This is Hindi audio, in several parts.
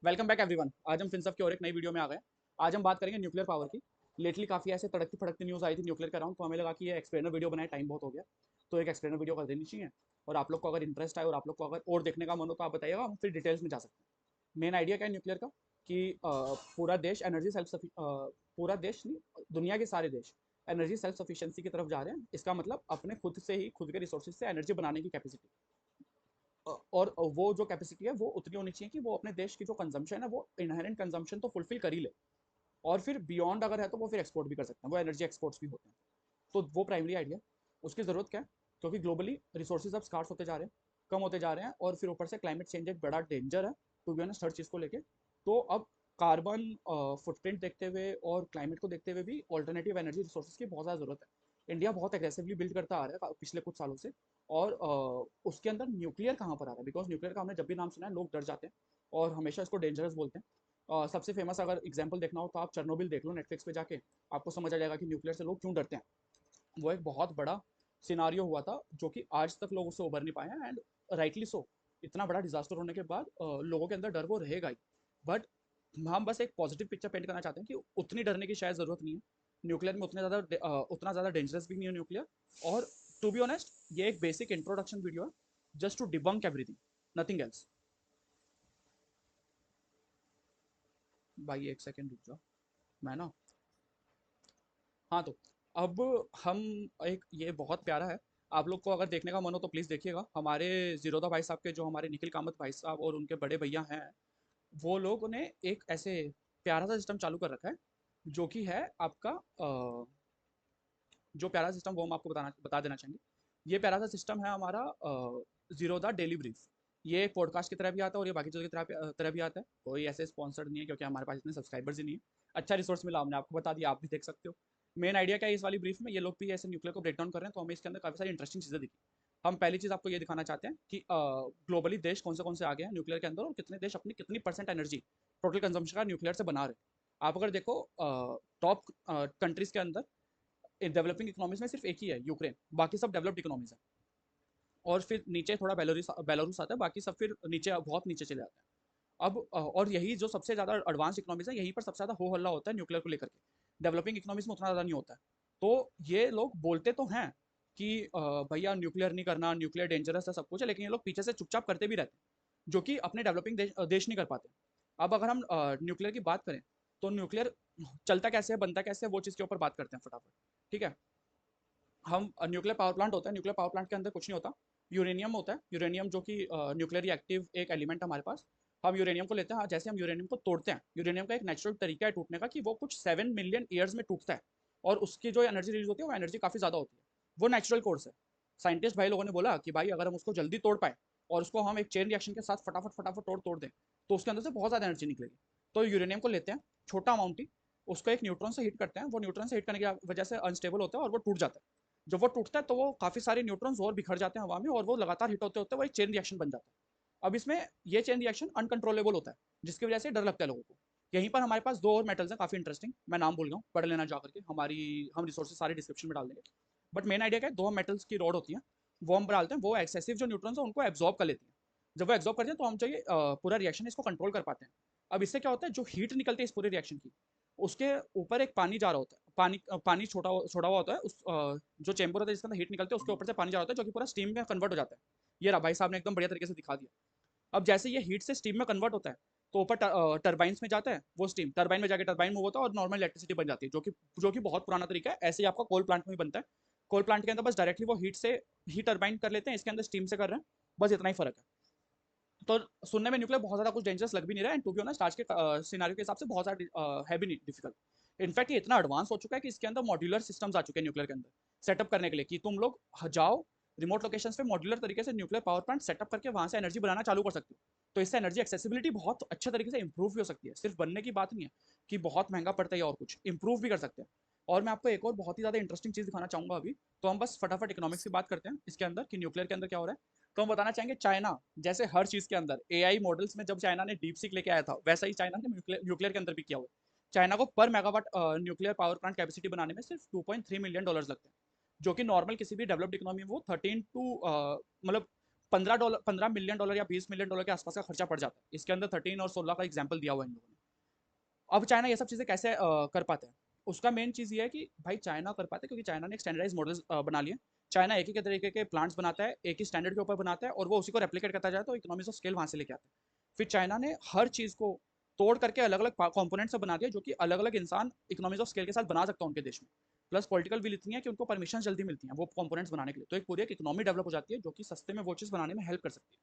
Welcome back everyone. आज हम फिनसफ की और एक नई वीडियो में आ गए। आज हम बात करेंगे न्यूक्लियर पावर की। लेटली काफ़ी ऐसे तड़कती फड़कती न्यूज़ आई थी न्यूक्लियर के अराउंड, तो हमें लगा कि ये एक्सप्लेनर वीडियो बनाए, टाइम बहुत हो गया, तो एक एक्सप्लेनर वीडियो कर देनी चाहिए। और आप लोग को अगर इंटरेस्ट आए और आप लोग को अगर और देखने का मन हो तो आप बताइएगा, हम फिर डिटेल्स में जा सकते हैं। मेन आइडिया क्या है न्यूक्लियर का कि पूरा देश एनर्जी पूरा देश नहीं, दुनिया के सारे देश एनर्जी सेल्फ सफिशिएंसी की तरफ जा रहे हैं। इसका मतलब अपने खुद से ही खुद के रिसोर्सेज से एनर्जी बनाने की कैपेसिटी। और वो जो कैपेसिटी है वो उतनी होनी चाहिए कि वो अपने देश की जो कंजम्पशन है वो इनहेरेंट कंजम्पशन तो फुलफिल कर ही ले, और फिर बियॉन्ड अगर है तो वो फिर एक्सपोर्ट भी कर सकते हैं, वो एनर्जी एक्सपोर्ट्स भी होते हैं। तो वो प्राइमरी आइडिया। उसकी ज़रूरत क्या है, क्योंकि ग्लोबली रिसोर्सेज अब स्कार्स होते जा रहे हैं, कम होते जा रहे हैं, और फिर ऊपर से क्लाइमेट चेंज एक बड़ा डेंजर है टू बी ऑनेस्ट हर चीज़ को लेके। तो अब कार्बन फुटप्रिंट देखते हुए और क्लाइमेट को देखते हुए भी ऑल्टरनेटिव एनर्जी रिसोर्सेज की बहुत ज़्यादा ज़रूरत है। इंडिया बहुत एग्रेसिवली बिल्ड करता आ रहा है पिछले कुछ सालों से। और उसके अंदर न्यूक्लियर कहाँ पर आ रहा है, बिकॉज न्यूक्लियर का हमने जब भी नाम सुना है लोग डर जाते हैं और हमेशा इसको डेंजरस बोलते हैं। सबसे फेमस अगर एग्जाम्पल देखना हो तो आप चेरनोबिल देख लो नेटफ्लिक्स पे जाके, आपको समझ आ जाएगा कि न्यूक्लियर से लोग क्यों डरते हैं। वो एक बहुत बड़ा सिनारियो हुआ था जो कि आज तक लोग उससे उभर नहीं पाए हैं, एंड राइटली सो। इतना बड़ा डिजास्टर होने के बाद लोगों के अंदर डर वो रहेगा ही। बट हम बस एक पॉजिटिव पिक्चर पेंट करना चाहते हैं कि उतनी डरने की शायद ज़रूरत नहीं है। न्यूक्लियर में उतना ज़्यादा डेंजरस भी नहीं है न्यूक्लियर। और टू बी ऑनेस्ट ये एक बेसिक इंट्रोडक्शन वीडियो है, just to debunk everything, nothing else. भाई एक सेकेंड रुक जाओ, मैं ना, हाँ तो अब हम एक, ये बहुत प्यारा है, आप लोग को अगर देखने का मन हो तो प्लीज़ देखिएगा। हमारे जीरोदा भाई साहब के जो हमारे निखिल कामत भाई साहब और उनके बड़े भैया हैं, वो लोगों ने एक ऐसे प्यारा सा सिस्टम चालू कर रखा है जो कि है आपका जो प्यारा सिस्टम वो हम आपको बता देना चाहेंगे। ये प्यारा सा सिस्टम है हमारा जीरो द डेली ब्रीफ। ये एक पॉडकास्ट की तरह भी आता है और ये बाकी चीज़ों की तरह भी आता है। कोई ऐसे स्पॉन्सर्ड नहीं है क्योंकि हमारे पास इतने सब्सक्राइबर्स ही नहीं है। अच्छा रिसोर्स मिला, हमने आपको बता दिया, आप भी देख सकते हो। मेन आइडिया क्या है इस वाली ब्रीफ में, ये लोग भी ऐसे न्यूक्लियर को ब्रेक डाउन कर रहे हैं, तो हमें इसके अंदर काफ़ी सारी इंटरेस्टिंग चीज़ें दिखी। हम पहली चीज़ आपको ये दिखाना चाहते हैं कि ग्लोबली देश कौन से आगे हैं न्यूक्लियर के अंदर, और कितने देश अपनी कितनी परसेंट एनर्जी टोटल कंजम्पशन का न्यूक्लियर से बना रहे हैं। आप अगर देखो टॉप कंट्रीज के अंदर डेवलपिंग इकोनॉमीज में सिर्फ एक ही है, यूक्रेन, बाकी सब डेवलप्ड इकोनॉमीज है। और फिर नीचे थोड़ा बेलारूस बेलारूस आता है, बाकी सब फिर नीचे बहुत नीचे चले जाते हैं। अब और यही जो सबसे ज़्यादा एडवांस इकोनॉमीज है, यहीं पर सबसे ज़्यादा हो हल्ला होता है न्यूक्लियर को लेकर के। डेवलपिंग इकोनॉमीज में उतना ज़्यादा नहीं होता है। तो ये लोग बोलते तो हैं कि भैया न्यूक्लियर नहीं करना, न्यूक्लियर डेंजरस है, सब कुछ है, लेकिन ये लोग पीछे से चुपचाप करते भी रहते हैं, जो कि अपने डेवलपिंग देश नहीं कर पाते। अब अगर हम न्यूक्लियर की बात करें तो न्यूक्लियर चलता कैसे है, बनता कैसे है, वो चीज़ के ऊपर बात करते हैं फटाफट। ठीक है, हम न्यूक्लियर पावर प्लांट होता है, न्यूक्लियर पावर प्लांट के अंदर कुछ नहीं होता, यूरेनियम होता है। यूरेनियम जो कि न्यूक्लियरली एक्टिव एक एलिमेंट है हमारे पास। हम यूरेनियम को लेते हैं, हाँ, जैसे हम यूरेनियम को तोड़ते हैं, यूरेनियम का एक नेचुरल तरीका है टूटने का कि वो कुछ 7 मिलियन ईयर्स में टूटता है, और उसकी जो एनर्जी रिलीज होती है वो एनर्जी काफ़ी ज़्यादा होती है। वो नेचुरल कोर्स है। साइंटिस्ट भाई लोगों ने बोला कि भाई अगर हम उसको जल्दी तोड़ पाए और उसको हम एक चेन रिएक्शन के साथ फटाफट फटाफट तोड़ तोड़ दें, तो उसके अंदर से बहुत ज़्यादा एनर्जी निकलेगी। तो यूरेनियम को लेते हैं, छोटा अमाउंट ही, उसको एक न्यूट्रॉन से हिट करते हैं, वो न्यूट्रॉन से हिट करने की वजह से अनस्टेबल होता है और वो टूट जाता है। जब वो टूटता है तो वो काफ़ी सारे न्यूट्रॉन्स और बिखर जाते हैं हवा में, और वो लगातार हिट होते होते वो एक चेन रिएक्शन बन जाता है। अब इसमें ये चेन रिएक्शन अनकंट्रोलेबल होता है, जिसकी वजह से डर लगता है लोगों को। यहीं पर हमारे पास दो और मेटल्स हैं काफ़ी इंटरेस्टिंग, मैं नाम भूल गया हूँ, पढ़ लेना जा करके, हमारी हम रिसोर्सेज सारे डिस्क्रिप्शन में डाल देंगे। बट मेन आइडिया क्या है, दो मेटल्स की रॉड होती है, वो हम डालते हैं, वो एक्सेसिव जो न्यूट्रॉन्स है उनको एब्जॉर्ब कर लेती है। जब वो एब्जॉर्ब करते हैं तो हम जो ये पूरा रिएक्शन इसको कंट्रोल कर पाते हैं। अब इससे क्या होता है, जो हीट निकलती है इस पूरे रिएक्शन की, उसके ऊपर एक पानी जा रहा होता है, पानी छोड़ा हुआ होता है, उस जो चेंबर होता है जिसके अंदर हीट निकलती है उसके ऊपर से पानी जा रहा होता है, जो कि पूरा स्टीम में कन्वर्ट हो जाता है। ये रहा, भाई साहब ने एकदम बढ़िया तरीके से दिखा दिया। अब जैसे ये हीट से स्टीम में कन्वर्ट होता है, तो ऊपर टर्बाइन्स में जाता है, वो स्टीम टर्बाइन में जाके टर्बाइन मूव होता है और नॉर्मल इलेक्ट्रिसिटी बन जाती है, जो कि बहुत पुराना तरीका है। ऐसे ही आपका कोल प्लांट में भी बनता है। कोल प्लांट के अंदर बस डायरेक्टली वो हीट टर्बाइन कर लेते हैं, इसके अंदर स्टीम से कर रहे हैं, बस इतना ही फर्क है। तो सुनने में न्यूक्लियर बहुत ज़्यादा कुछ डेंजरस लग भी नहीं रहा है, एंड टू बी ऑनेस्ट आज के सिनेरियो के हिसाब से बहुत ज़्यादा है भी नहीं डिफिकल्ट। इनफैक्ट ये इतना एडवांस हो चुका है कि इसके अंदर मॉड्यूलर सिस्टम्स आ चुके हैं न्यूक्लियर के अंदर, सेटअप करने के लिए, कि तुम लोग जाओ रिमोट लोकेशन पे मॉड्यूलर तरीके से न्यूक्लियर पावर प्लांट सेटअप करके वहाँ से एनर्जी बनाना चालू कर सकते हो। तो इससे एनर्जी एक्सेसिबिलिटी बहुत अच्छे तरीके से इंप्रूव भी हो सकती है, सिर्फ बनने की बात नहीं है कि बहुत महंगा पड़ता है और कुछ इंप्रूव भी कर सकते हैं। और मैं आपको एक और बहुत ही ज़्यादा इंटरेस्टिंग चीज़ दिखाना चाहूँगा अभी। तो हम बस फटाफट इकोनॉमिक्स की बात करते हैं इसके अंदर कि न्यूक्लियर के अंदर क्या हो रहा है। तो हम बताना चाहेंगे, चाइना जैसे हर चीज़ के अंदर एआई मॉडल्स में जब चाइना ने डीप सीक लेके आया था, वैसा ही चाइना ने न्यूक्लियर के अंदर भी किया हुआ है। चाइना को पर megawatt nuclear power plant capacity बनाने में सिर्फ 2.3 मिलियन डॉलर्स लगते हैं, जो कि नॉर्मल किसी भी डेवलप्ड इकोनॉमी में वो 13 टू मतलब $15 मिलियन या $20 मिलियन के आसपास का खर्चा पड़ जाता है। इसके अंदर 13 और 16 का एग्जाम्पल दिया हुआ है इन लोगों ने। अब चाइना ये सब चीज़ें कैसे कर पाते हैं? उसका मेन चीज़ ये है कि भाई चाइना कर पाते हैं क्योंकि चाइना ने एक स्टैंडर्डाइज मॉडल्स बना लिए। चाइना एक ही के तरीके के प्लांट्स बनाता है, एक ही स्टैंडर्ड के ऊपर बनाता है और वो उसी को रेप्लिकेट करता जाए तो इकोनॉमीज ऑफ स्केल वहाँ से लेके आता है। फिर चाइना ने हर चीज़ को तोड़ करके अलग अलग कॉम्पोनेंट से बना दिया जो कि अलग अलग इंसान इकोनॉमीज ऑफ स्केल के साथ बना सकता है उनके देश में। प्लस पॉलिटिकल विल इतनी है कि उनको परमिशन जल्दी मिलती हैं वो कॉम्पोनेंट्स बनाने के लिए, तो एक पूरी एक इकोनॉमी डेवलप हो जाती है जो कि सस्ते में वो चीज़ बनाने में हेल्प कर सकती है।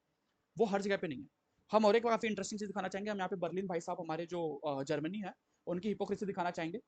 वो हर जगह पे नहीं है। हम और एक काफ़ी इंटरेस्टिंग चीज़ दिखाना चाहेंगे। हम यहाँ पे बर्लिन भाई साहब हमारे जो जर्मनी है उनकी हिपोक्रेसी दिखाना चाहेंगे।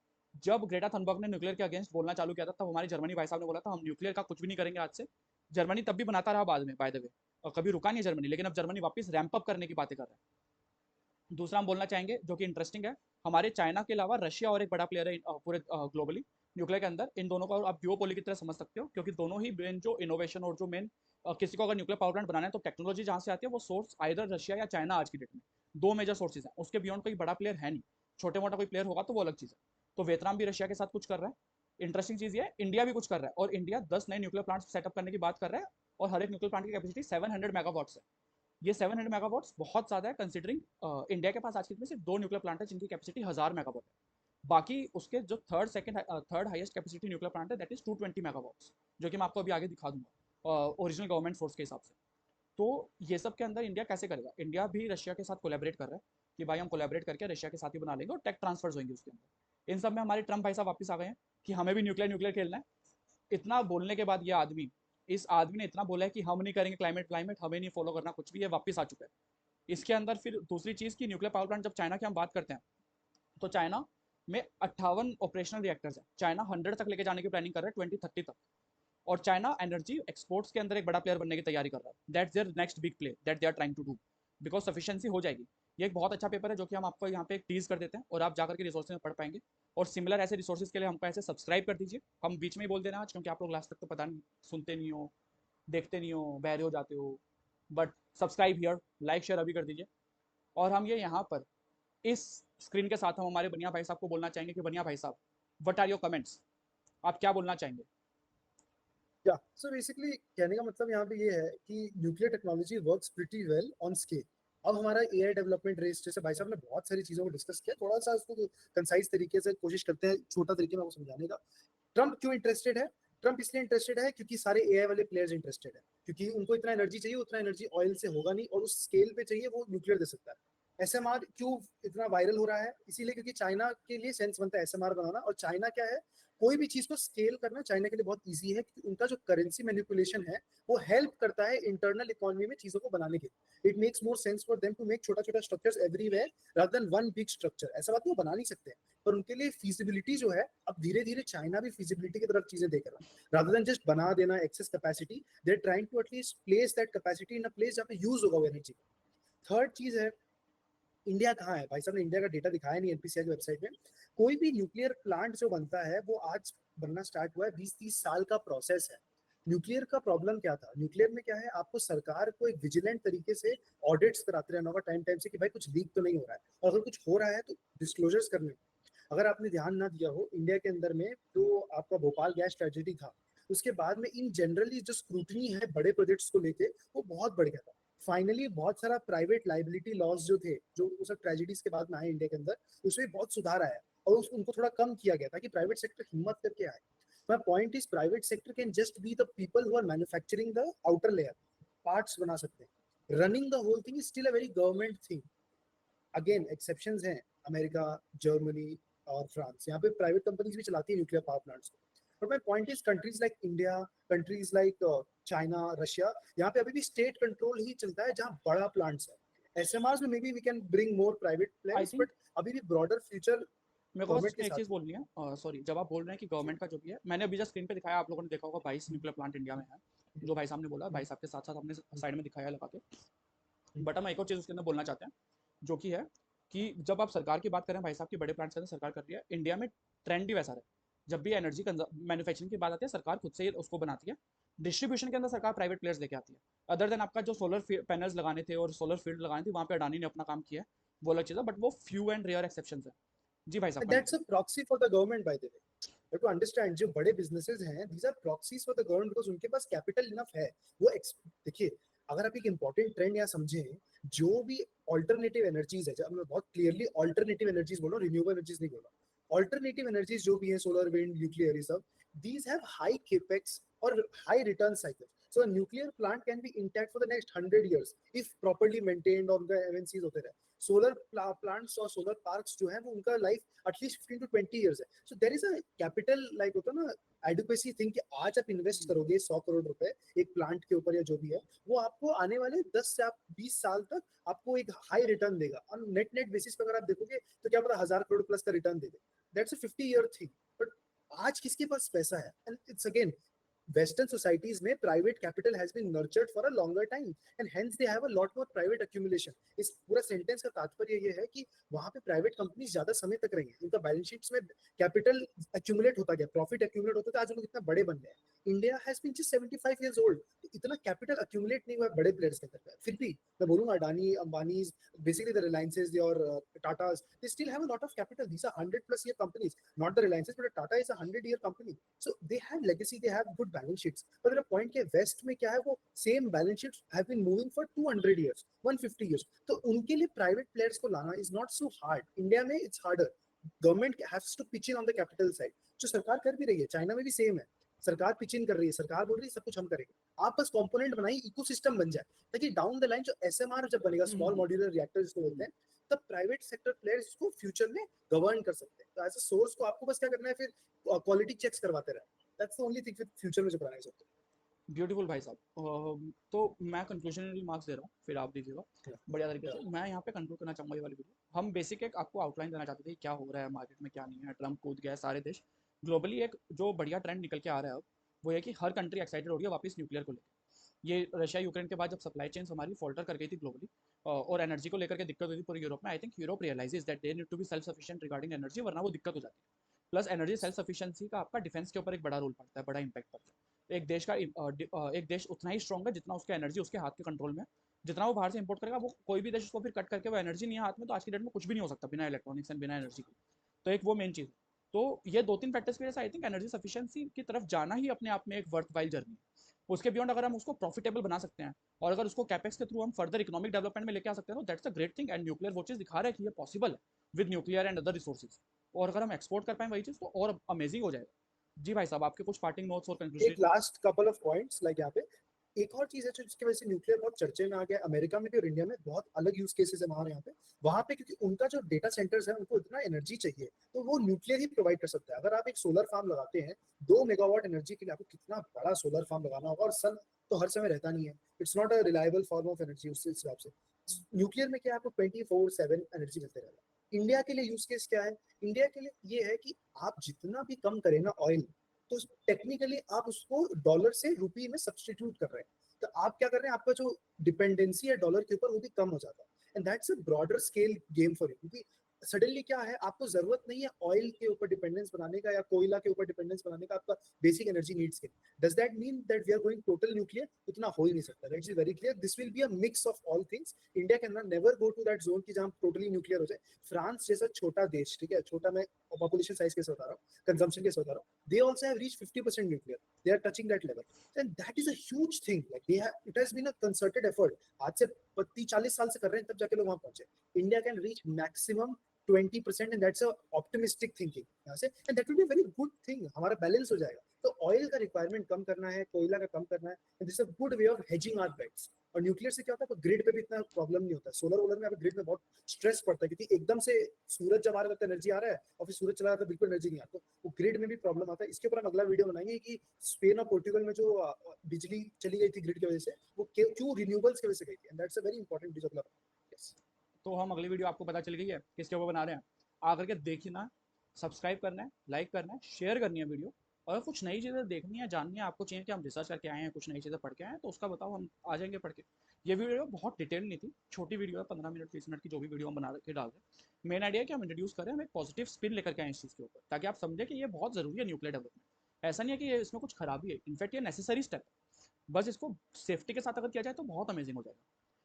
जब ग्रेटा थनबर्ग ने न्यूक्लियर के अगेंस्ट बोलना चालू किया था तब हमारे जर्मनी भाई साहब ने बोला था हम न्यूक्लियर का कुछ भी नहीं करेंगे आज से। जर्मनी तब भी बनाता रहा बाद में बाय द वे, और कभी रुका नहीं जर्मनी, लेकिन अब जर्मनी वापस रैंप अप करने की बातें कर रहा है। दूसरा हम बोलना चाहेंगे जो कि इंटरेस्टिंग है, हमारे चाइना के अलावा रशिया और एक बड़ा प्लेयर है पूरे ग्लोबली न्यूक्लियर के अंदर। इन दोनों को आप ड्यूओपोली की तरह समझ सकते हो क्योंकि दोनों ही मेन जो इनोवेशन और जो मेन किसी को अगर न्यूक्लियर पावर प्लांट बनाना है तो टेक्नोलॉजी जहाँ से आती है वो सोर्स आइदर रशिया या चाइना आज की डेट में। दो मेजर सोर्सेज हैं, उसके बियॉन्ड कोई बड़ा प्लेयर है नहीं। छोटे मोटा कोई प्लेयर होगा तो वो अलग चीज़ है। तो वियतनाम भी रशिया के साथ कुछ कर रहा है। इंटरेस्टिंग चीज़ ये है इंडिया भी कुछ कर रहा है और इंडिया 10 नए न्यूक्लियर प्लांट्स सेटअप करने की बात कर रहा है और हर एक न्यूक्लियर प्लांट की कैपेसिटी 700 मेगावाट्स है। ये 700 मेगावाट्स बहुत ज़्यादा है कंसिडरिंग इंडिया के पास आज के दिन में सिर्फ 2 न्यूक्लियर प्लांट है जिनकी कैपेसिटी 1000 मेगावाट है। बाकी उसके जो third highest capacity nuclear plant है दैट इज 220 मेगावाट्स, जो कि मैं आपको अभी आगे दिखा दूंगा ओरिजिनल गवर्नमेंट सोर्स के हिसाब से। तो ये सब के अंदर इंडिया कैसे करेगा? इंडिया भी रशिया के साथ कोलैबोरेट कर रहा है कि भाई हम कोलैबोरेट करके रशिया के साथ ही बना लेंगे और टेक ट्रांसफर्स होंगे उसके अंदर। इन सब में हमारे ट्रम्प भाई साहब वापस आ गए हैं कि हमें भी न्यूक्लियर न्यूक्लियर खेलना है। इतना बोलने के बाद ये आदमी, इस आदमी ने इतना बोला है कि हम नहीं करेंगे क्लाइमेट क्लाइमेट, हमें नहीं फॉलो करना कुछ भी, ये वापस आ चुका है। इसके अंदर फिर दूसरी चीज़ की न्यूक्लियर पावर प्लांट जब चाइना की हम बात करते हैं तो चाइना में 58 ऑपरेशनल रिएक्टर्स है। चाइना 100 तक लेके जाने की प्लानिंग कर रहा है 2030 तक। और चाइना एनर्जी एक्सपोर्ट्स के अंदर एक बड़ा प्लेयर बनने की तैयारी कर रहा है। That's their next big play that they are trying to do because sufficiency हो जाएगी। ये एक बहुत अच्छा पेपर है जो कि हम आपको यहाँ पे एक टीज कर देते हैं और आप जाकर के रिसोर्सेज में पढ़ पाएंगे। और सिमिलर ऐसे रिसोर्सेज के लिए हमको ऐसे सब्सक्राइब कर दीजिए। हम बीच में ही बोल देना आज क्योंकि आप लोग लास्ट तक तो पता नहीं, सुनते नहीं हो, देखते नहीं हो, बहरे हो जाते हो, but subscribe here, like share अभी कर दीजिए। और हम ये यहाँ पर इस स्क्रीन के साथ हम हमारे बनिया भाई साहब को बोलना चाहेंगे कि बनिया भाई साहब व्हाट आर योर कमेंट्स, आप क्या बोलना चाहेंगे? या सो बेसिकली कहने का मतलब यहाँ पे ये है कि nuclear technology works pretty well on scale. अब हमारा एआई डेवलपमेंट रेस, जैसे भाई साहब ने बहुत सारी चीजों को डिस्कस किया, थोड़ा सा उसको कंसाइज तरीके से कोशिश करते हैं छोटा तरीके में आपको समझाने का। ट्रम्प क्यों इंटरेस्टेड है? ट्रम्प इसलिए इंटरेस्टेड है क्योंकि सारे एआई वाले प्लेयर्स इंटरेस्टेड है, क्योंकि उनको इतना एनर्जी चाहिए, उतना एनर्जी ऑयल से होगा नहीं, और उस स्केल पे चाहिए वो न्यूक्लियर दे सकता है। एसएमआर क्यों इतना वायरल हो रहा है? इसीलिए क्योंकि चाइना के लिए सेंस बनता है एसएमआर बनाना, और चाइना क्या है, कोई भी चीज को स्केल करना चाइना के लिए बहुत इजी है क्योंकि उनका जो करेंसी मैनिपुलेशन है वो हेल्प करता है इंटरनल इकोनॉमी में चीजों को बनाने के लिए। It makes more sense for them to make छोटा छोटा structures everywhere rather than one big structure. ऐसा बात वो बना नहीं सकते, पर उनके लिए फीजिबिलिटी जो है, अब धीरे धीरे चाइना भी फीजिबिलिटी की तरफ चीजें देख रहा है रादर देन जस्ट बना देना excess capacity. They are trying to at least place that capacity in a place जहाँ पे यूज होगा वो एनर्जी। थर्ड चीज है, इंडिया कहाँ है? भाई साहब ने इंडिया का डेटा दिखाया नहीं एनपीसीआई की वेबसाइट में। कोई भी न्यूक्लियर प्लांट जो बनता है वो आज बनना स्टार्ट हुआ है, 20-30 साल का प्रोसेस है। न्यूक्लियर का प्रॉब्लम क्या था? न्यूक्लियर में क्या है, आपको सरकार को एक विजिलेंट तरीके से ऑडिट्स कराते रहना होगा टाइम टाइम से कि भाई कुछ लीक तो नहीं हो रहा है, और अगर कुछ हो रहा है तो डिस्क्लोजर्स करने। अगर आपने ध्यान ना दिया हो, इंडिया के अंदर में जो आपका भोपाल गैस ट्रेजेडी था, उसके बाद में इन जनरली जो स्क्रूटनी है बड़े प्रोजेक्ट्स को लेके वो बहुत बढ़ गया था। फाइनली बहुत सारा प्राइवेट लाइबिलिटी लॉज जो थे, जो सब ट्रेजेडीज के बाद में आए इंडिया के अंदर, उसमें बहुत सुधार आया और उनको थोड़ा कम किया गया ताकि प्राइवेट सेक्टर हिम्मत करके आए। My point is private sector can just be the people who are manufacturing the outer layer, parts बना सकते हैं। Running the whole thing is still a very government thing. Again exceptions हैं, अमेरिका, जर्मनी और फ्रांस, यहाँ पे प्राइवेट कंपनीज भी चलाती है न्यूक्लियर पावर प्लांट्स को। But my point is countries like India, countries like China, Russia, यहाँ पे अभी भी स्टेट कंट्रोल ही चलता है जहाँ बड़ा प्लांट्स है। एसएमआरस में maybe we can bring more private I players, think but अभी भी broader future मेरे को बस गवर्नमेंट के इसमें एक साथ चीज़ बोलनी है, सॉरी, जब आप बोल रहे हैं कि गवर्नमेंट का जो भी है, मैंने अभी जस्ट स्क्रीन पे दिखाया, आप लोगों ने देखा होगा 22 न्यूक्लियर प्लांट इंडिया में है, जो भाई साहब ने बोला, भाई साहब के साथ साथ हमने साइड में दिखाया लगा के। बट हम एक और चीज़ उसके अंदर बोलना चाहते हैं जो कि है कि जब आप सरकार की बात करें, भाई साहब की बड़े प्लांट्स के अंदर सरकार कर रही है, इंडिया में ट्रेंड ही वैसा है। जब भी एनर्जी मैन्युफैक्चरिंग की बात आती है सरकार खुद से ही उसको बनाती है। डिस्ट्रीब्यूशन के अंदर सरकार प्राइवेट प्लेयर्स लेके आती है। अदर देन आपका जो सोलर पैनल्स लगाने थे और सोलर फील्ड लगानी थी, वहाँ पे अडानी ने अपना काम किया है, वो अलग चीज़ है, बट वो फ्यू एंड रेयर एक्सेप्शन है। जी भाई साहब that's a proxy for the government, by the way. You have to understand, जो बड़े businesses हैं, these are proxies for the government because उनके पास capital enough है। वो देखिए, अगर आप एक इंपॉर्टेंट ट्रेंड यहाँ समझें, जो भी ऑल्टरनेटिव एनर्जीज है, जब मैं बहुत क्लियरली ऑल्टरनेटिव एनर्जीज बोल रहा हूँ, रिन्यूएबल एनर्जीज नहीं बोल रहा, ऑल्टरनेटिव एनर्जीज जो भी है, सोलर, विंड, न्यूक्लियर, ये सब, these have high capex or high return cycle. So a nuclear plant can be intact for the next 100 years if properly maintained और उनका MNCs होते रहे. Solar plants और solar parks जो है वो उनका life at least 15 to 20 years है. So there is a capital like होता है ना adequacy thing कि आज आप इन्वेस्ट करोगे 100 करोड़ रुपए एक प्लांट के ऊपर या जो भी है, वो आपको आने वाले 10 से 20 साल तक आपको एक हाई रिटर्न देगा. और नेट बेसिस पे अगर आप देखोगे तो क्या पता 1000 करोड़ प्लस का return they they. That's a 50-year thing. But आज किसके पास पैसा है? And it's again Western societies में private capital has been nurtured for a longer time and hence they have a lot more private accumulation. इस पूरा सेंटेंस का तात्पर्य ये है कि वहां पे प्राइवेट कंपनीज ज्यादा समय तक रही हैं, उनका बैलेंस शीट्स में कैपिटल एक्यूमुलेट होता गया, प्रॉफिट एक्यूमुलेट होता था, आज लोग इतना बड़े बन गए. India has been just 75 years old. इतना कैपिटल एक्यूमुलेट नहीं हुआ बड़े प्लेयर्स के अंदर. फिर भी मैं बोलूंगा Adani, Ambani, basically the Reliances और Tatas, they still have a lot of capital. These are 100+ year companies, not the Reliances, but Tata is a 100-year company. So they have legacy, they have good balance sheets. But मेरा पॉइंट के वेस्ट में क्या है, वो same balance sheets have been moving for 200 years, 150 years. तो उनके लिए प्राइवेट प्लेयर्स को लाना is not so hard. India में it's harder. Government haves to pitch in on the capital side, जो सरकार कर भी रही है. चाइना में भी सेम है, सरकार पिच इन कर रही है, सरकार बोल रही है सब कुछ हम करेंगे. आप बस कंपोनेंट बनाइए, इकोसिस्टम बन जाए, ताकि डाउन द लाइन जो एसएमआर जब बनेगा, स्मॉल मॉड्यूलर रिएक्टर जिसको बोलते हैं, तब प्राइवेट सेक्टर प्लेयर्स इसको फ्यूचर में गवर्न कर सकते हैं. तो एज अ सोर्स को आपको बस क्या करना है, फिर क्वालिटी चेक्स करवाते रहना. दैट्स द ओनली थिंग फिर फ्यूचर में जो कराना है. ब्यूटीफुल भाई साहब. तो मैं कंक्लूजन रिमार्क्स दे रहा हूँ, फिर आप दीजिएगा बढ़िया तरीके से. मैं यहाँ पे कंक्लूड करना चाहूँगा ये वाली वीडियो. हम बेसिक एक आपको आउटलाइन देना चाहते थे क्या हो रहा है मार्केट में, क्या नहीं है. ट्रम्प कूद गया, सारे देश ग्लोबली एक जो बढ़िया ट्रेंड निकल के आ रहा है अब, वो है कि हर कंट्री एक्साइटेड हो रही है वापस न्यूक्लियर को लेकर. ये रशिया यूक्रेन के बाद जब सप्लाई चेन हमारी फॉल्टर कर गई थी ग्लोबली, और एनर्जी को लेकर के दिक्कत हुई थी पूरे यूरोप में, I think Europe realises that they need to be self sufficient regarding energy, वरना वो दिक्कत हो जाती है. प्लस एनर्जी सेल्फ सफिशिएंसी का आपका डिफेंस के ऊपर एक बड़ा रोल पड़ता है, बड़ा इंपैक्ट पड़ता है. एक देश का एक देश उतना ही स्ट्रॉन्ग है जितना उसका एनर्जी उसके हाथ के कंट्रोल में है. जितना वो बाहर से इंपोर्ट करेगा, वो कोई भी देश उसको फिर कट करके, वो एनर्जी नहीं है हाथ में, तो आज की डेट में कुछ भी नहीं हो सकता बिना इलेक्ट्रॉनिक्स एंड बिना एनर्जी के. तो एक वो मेन चीज़ है. तो ये 2-3 फैक्टर्स की वजह से आई थिंक एनर्जी सफिशिएंसी की तरफ जाना ही अपने आप में एक वर्थ वाइल जर्नी है. उसके बियॉन्ड अगर हम उसको प्रॉफिटेबल बना सकते हैं, और अगर उसको कैपेक्स के थ्रू हम फर्दर इकोनॉमिक डेवलपमेंट में लेके आ सकते हैं, तो that's a great thing. And nuclear वो चीज़ दिखा रहा है कि ये पॉसिबल है with nuclear and other resources. और अगर हम एक्सपोर्ट कर पाएँ वही चीज़, तो और अमेजिंग हो जाएगा. जी भाई साहब, आपके कुछ पार्टिंग नोट्स और एक conclusion. Last couple of points like यहाँ पे एक और चीज है जो जिसकी वजह से न्यूक्लियर बहुत चर्चे में आ गया. अमेरिका में भी और इंडिया में बहुत अलग यूज केसेस है वहां पे क्योंकि उनका जो डेटा सेंटर्स है उनको इतना एनर्जी चाहिए, तो वो न्यूक्लियर ही प्रोवाइड कर सकता है. अगर आप एक सोलर फार्म लगाते हैं 2 मेगावाट एनर्जी के लिए, आपको कितना बड़ा सोलर फार्म लगाना होगा, और सन तो हर समय रहता नहीं है. It's not a reliable form of energy उस हिसाब से. न्यूक्लियर में क्या आपको 24/7 एनर्जी मिलते रहेगा. इंडिया के लिए यूज केस क्या है? इंडिया के लिए ये है कि आप जितना भी कम करें ना ऑयल, तो टेक्निकली आप उसको डॉलर से रुपी में सब्सटीट्यूट कर रहे हैं. तो आप क्या कर रहे हैं, आपका जो डिपेंडेंसी है डॉलर के ऊपर वो भी कम हो जाता है. And that's a broader scale game for you, क्योंकि सडनली क्या है, आपको जरूरत नहीं है ऑयल के ऊपर डिपेंडेंस बनाने का या कोयला के ऊपर डिपेंडेंस बनाने का आपका बेसिक एनर्जी नीड्स के. Does that mean that we are going total nuclear? इतना हो ही नहीं सकता. That's very clear. This will be a mix of all things. India can never go to that zone की जहां टोटली न्यूक्लियर हो जाए. फ्रांस जैसा छोटा देश, ठीक है, छोटा, मैं पॉपुलेशन साइज कैसे बता रहा हूँ, कंजम्पशन कैसे बता रहा हूँ, they also have reached 50% nuclear. They are touching that level, and that is a huge thing. Like they have, it has been a concerted effort. आज से 30-40 साल से कर रहे हैं, तब जाके लोग वहां पहुंचे. India can reach maximum 20%, and that's a optimistic thinking यहाँ से, and that will be a very good thing. हमारा बैलेंस हो जाएगा. तो ऑयल का रिक्वायरमेंट कम करना है, कोयला का कम करना है, and this is a good way of hedging our bets. और न्यूक्लियर से क्या होता है, ग्रिड पे भी इतना प्रॉब्लम नहीं होता. सोलर वोलर में ग्रिड में बहुत स्ट्रेस पड़ता है, क्योंकि एकदम से सूरज जब आ रहा है एनर्जी आ रहा है, और फिर सूरज चला रहा है बिल्कुल एनर्जी नहीं आता, तो वो ग्रिड में भी प्रॉब्लम आता है. इसके ऊपर हम अगला वीडियो बनाएंगे कि स्पेन और पोर्टुगल में जो बिजली चली गई थी ग्रिड की वजह से, वो क्यों रिन्यूएबल्स की वजह से गई थी. And that's a very important development. Yes. तो हम अगली वीडियो आपको पता चल गई है किसके ऊपर बना रहे हैं. आकर के देखिए ना, सब्सक्राइब करना है, लाइक करना है, शेयर करनी है वीडियो. और कुछ नई चीज़ें देखनी है, जाननी है, आपको चाहिए कि हम रिसर्च करके आए हैं, कुछ नई चीज़ें पढ़ के आए हैं, तो उसका बताओ, हम आ जाएंगे पढ़ के. ये वीडियो बहुत डिटेल नहीं थी, छोटी वीडियो है, 15 मिनट 20 मिनट की जो भी वीडियो हम बना के डाल रहे हैं. मेन आइडिया है कि हम इंट्रोड्यूस करें, हम एक पॉजिटिव स्पिन लेकर के आए इस चीज़ के ऊपर, ताकि आप समझें कि ये बहुत ज़रूरी है न्यूक्लियर डेवलपमेंट. ऐसा नहीं है कि ये इसमें कुछ खराबी है, इनफैक्ट ये नेसेसरी स्टेप है. बस इसको सेफ्टी के साथ अगर किया जाए तो बहुत अमेजिंग हो जाएगा.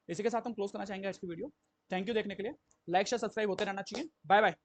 इसी के साथ हम क्लोज करना चाहेंगे आज की वीडियो. थैंक यू देखने के लिए. लाइक शेयर सब्सक्राइब होते रहना चाहिए. Bye bye.